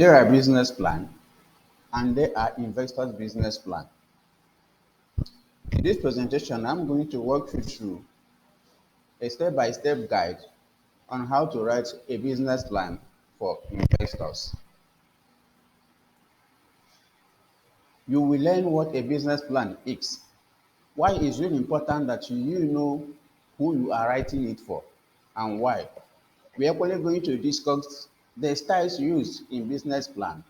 There are business plan and there are investors business plan. In this presentation, I'm going to walk you through a step-by-step guide on how to write a business plan for investors. You will learn what a business plan is, why it's really important that you know who you are writing it for, and why. We are actually going to discuss the styles used in business plan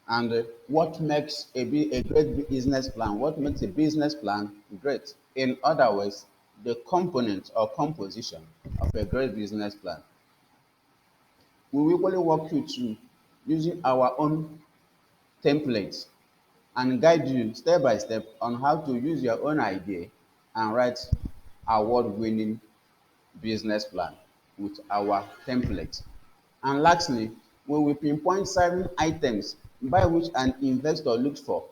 and what makes a great business plan, what makes a business plan great. In other words, the component or composition of a great business plan. We will equally walk you through using our own templates and guide you step by step on how to use your own idea and write award-winning business plan with our template. And lastly, we will pinpoint 7 items by which an investor looks for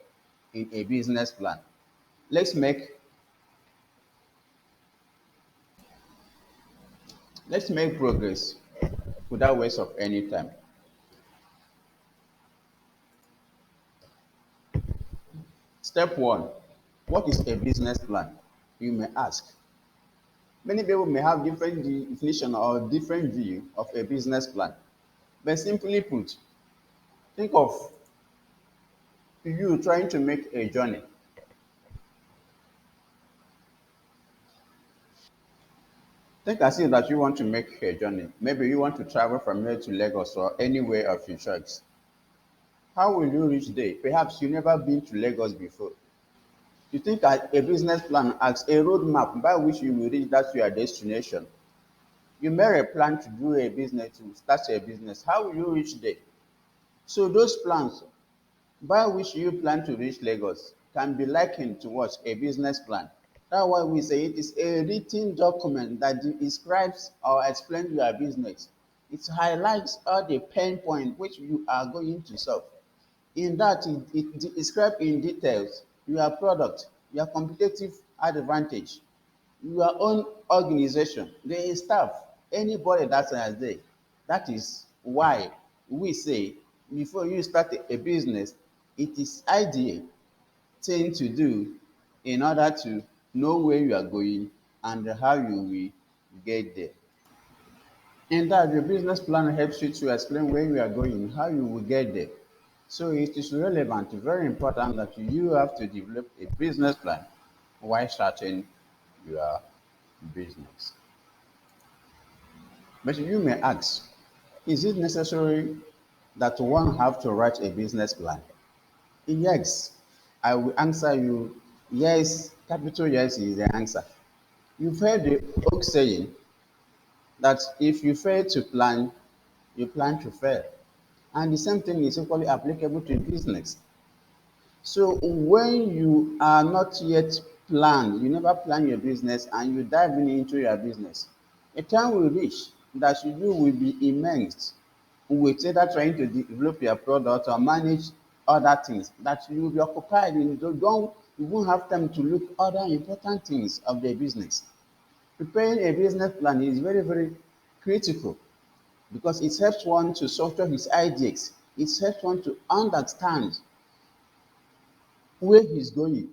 in a business plan. Let's make let's make progress without waste of any time. Step one, what is a business plan? You may ask. Many people may have different definition or different view of a business plan. But simply put, think of you trying to make a journey. Think as if that you want to make a journey. Maybe you want to travel from here to Lagos or anywhere of your choice. How will you reach there? Perhaps you never been to Lagos before. You think a business plan as a roadmap by which you will reach that your destination. You made a plan to do a business, to start a business. How will you reach there? So those plans by which you plan to reach Lagos can be likened to what? A business plan. That's why we say it is a written document that describes or explains your business. It highlights all the pain points which you are going to solve. In that, it describes in details your product, your competitive advantage, your own organization, the staff, anybody that is there. That is why we say before you start a business, it is ideal thing to do in order to know where you are going and how you will get there. In that, the business plan helps you to explain where you are going, how you will get there. So it is relevant, very important that you have to develop a business plan while starting your business. But you may ask, is it necessary that one have to write a business plan? Yes, I will answer you yes, capital yes is the answer. You've heard the old saying that if you fail to plan, you plan to fail. And the same thing is equally applicable to business. So when you are not yet planned, you never plan your business and you dive into your business, a time will reach that you will be immersed with either trying to develop your product or manage other things that you will be occupied in. You won't have time to look other important things of the business. Preparing a business plan is very, very critical because it helps one to structure his ideas. It helps one to understand where he's going,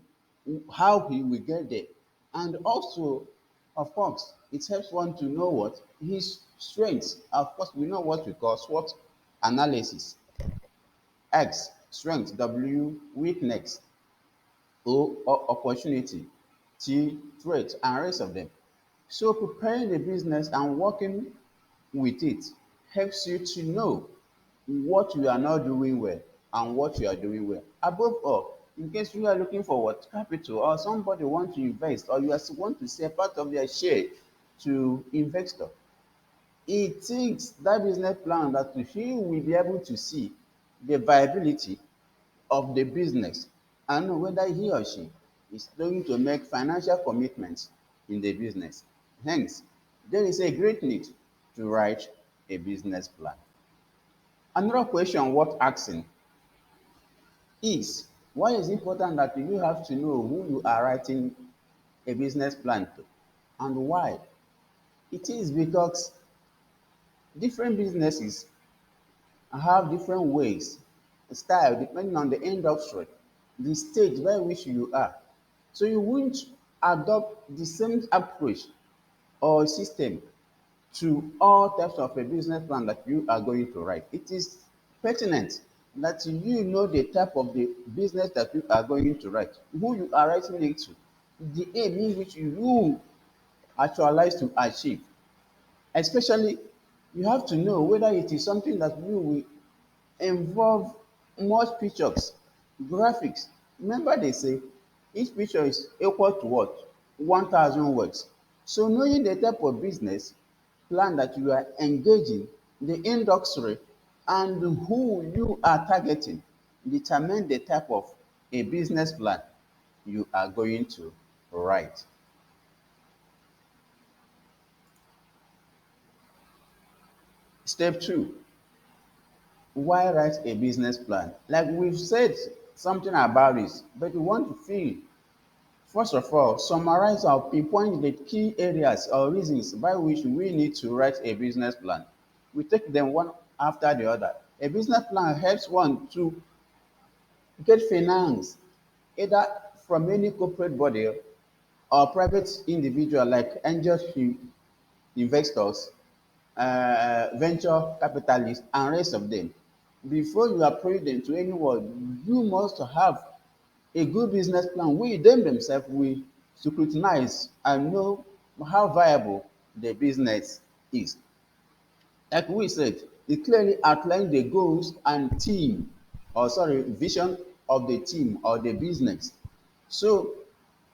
how he will get there. And also, of course, it helps one to know what his strengths. Of course, we know what we call SWOT analysis. X, strength, W, weakness, opportunity, T, threat, and rest of them. So preparing the business and working with it helps you to know what you are not doing well and what you are doing well. Above all, in case you are looking for what capital or somebody want to invest or you want to sell part of their share to investor, it takes that business plan that he will be able to see the viability of the business and know whether he or she is going to make financial commitments in the business. Hence, there is a great need to write a business plan. Another question worth asking is, why is it important that you have to know who you are writing a business plan to and why? It is because different businesses have different ways, style depending on the industry, the stage by which you are. So you won't adopt the same approach or system to all types of a business plan that you are going to write. It is pertinent that you know the type of the business that you are going to write, who you are writing it to, the aim in which you actualize to achieve. Especially, you have to know whether it is something that you will involve much pictures, graphics. Remember they say each picture is equal to what? 1,000 words. So knowing the type of business plan that you are engaging, the industry, and who you are targeting determine the type of a business plan you are going to write. Step two, why write a business plan? Like we've said something about this, but we want to feel. First of all, summarize or pinpoint the key areas or reasons by which we need to write a business plan. We take them one after the other. A business plan helps one to get finance, either from any corporate body or private individual like angel investors, venture capitalists, and rest of them. Before you approach them to anyone, you must have a good business plan wey dem themselves will scrutinize and know how viable the business is. Like we said, it clearly outline the goals and team or sorry vision of the team or the business. So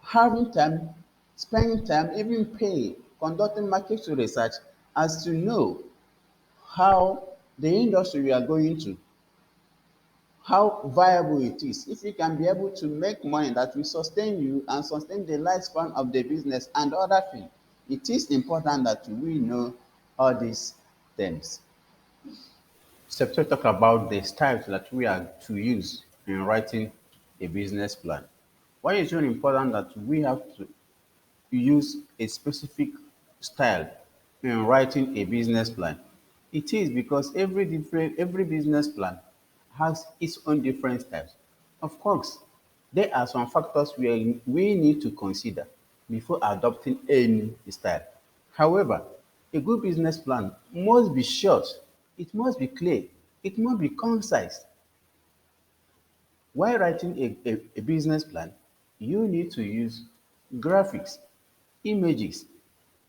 having time, spending time, even pay, conducting market research as to know how the industry we are going to, how viable it is. If you can be able to make money that will sustain you and sustain the lifespan of the business and other things, it is important that we know all these things. Step two talk about the styles that we are to use in writing a business plan. Why is it very important that we have to use a specific style in writing a business plan? It is because every business plan has its own different styles. Of course, there are some factors we need to consider before adopting any style. However, a good business plan must be short, it must be clear, it must be concise. While writing a business plan, you need to use graphics, images,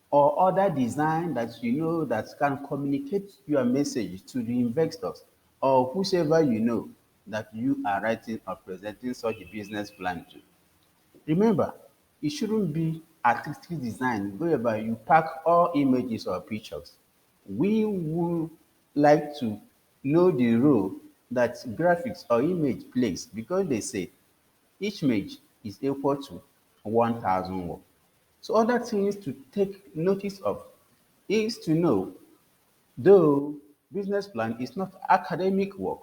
or other design that you know that can communicate your message to the investors or whosoever you know that you are writing or presenting such a business plan to. Remember, it shouldn't be artistic design whereby you pack all images or pictures. We would like to know the role that graphics or image plays because they say each image is equal to 1,000 words. So other things to take notice of is to know, though business plan is not academic work,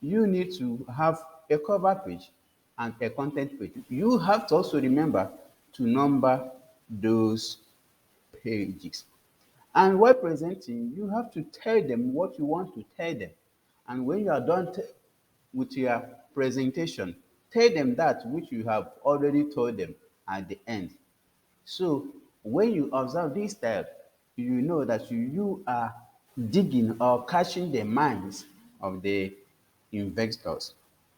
you need to have a cover page and a content page. You have to also remember to number those pages. And while presenting, you have to tell them what you want to tell them. And when you are done with your presentation, tell them that which you have already told them at the end. So when you observe this style, you know that you are digging or catching the minds of the investors.